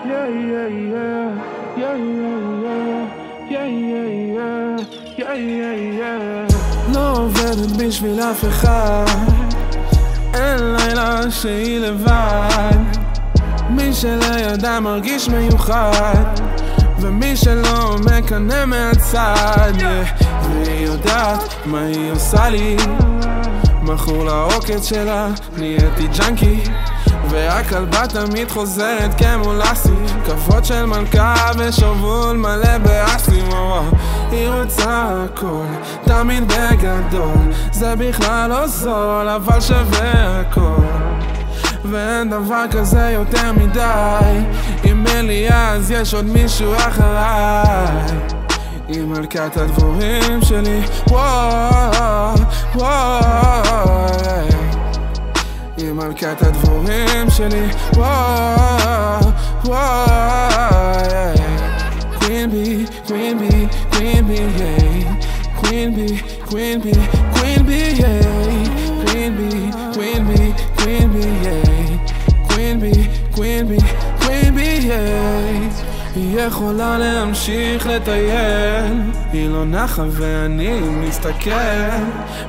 Yeah, yeah, yeah, yeah, yeah, yeah, yeah, yeah, yeah, yeah. לא עובדת בשביל אף אחד, אין לילה שהיא לבד. מי שלידה מרגיש מיוחד, ומי שלא מקנא מהצד, והיא יודעת מה היא עושה לי. מכור לעוקץ שלה, נהייתי ג'אנקי, והכלבה תמיד חוזרת כמו לסי. כבוד של מלכה ושובול מלא באסי. היא רוצה הכל, תמיד בגדול, זה בכלל לא זול, אבל שווה הכל. ואין דבר כזה יותר מדי, אם אין לי אז יש עוד מישהו אחריי. היא מלכת הדבורים שלי, וואו, וואו. היא מלכת הדבורים שלי, וואו, וואו. Queen bee, queen bee, queen bee, yeah. Queen bee, queen bee, queen bee, yeah. Queen bee, queen bee, queen bee, yeah. Queen bee, queen bee, queen bee, yeah. היא יכולה להמשיך לטייל, היא לא נחה ואני מסתכל.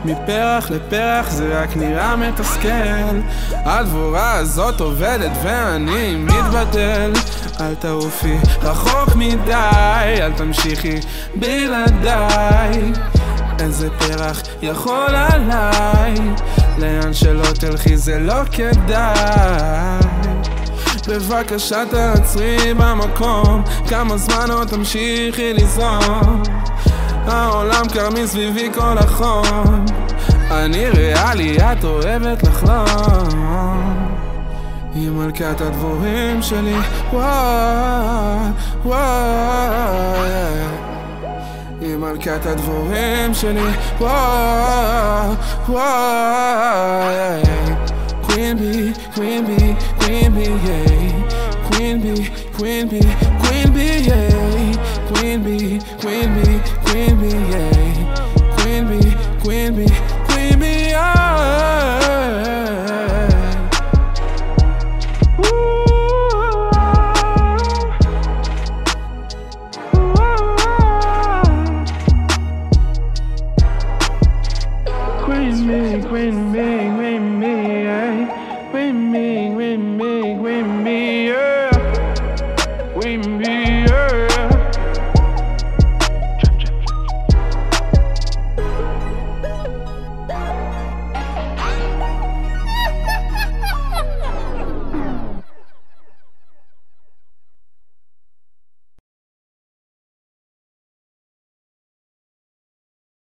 מפרח לפרח זה רק נראה מתסכל. הדבורה הזאת עובדת ואני מתבטל. אל תעופי רחוק מדי, אל תמשיכי בלעדיי. איזה פרח יכול עליי, לאן שלא תלכי זה לא כדאי. בבקשה תעצרי במקום, כמה זמן עוד תמשיכי לזרום. העולם קר מסביבי כל החום, אני ריאלי, את אוהבת לחלום. היא מלכת הדבורים שלי, וואו, וואו. היא מלכת הדבורים שלי, וואו, וואו. Queen bee, queen bee, queen bee, yeah. Queen bee, queen bee, queen bee, yeah. Queen bee, queen bee, queen bee, yeah. Queen bee, queen bee, queen bee, yeah. Queen bee, queen bee, queen bee.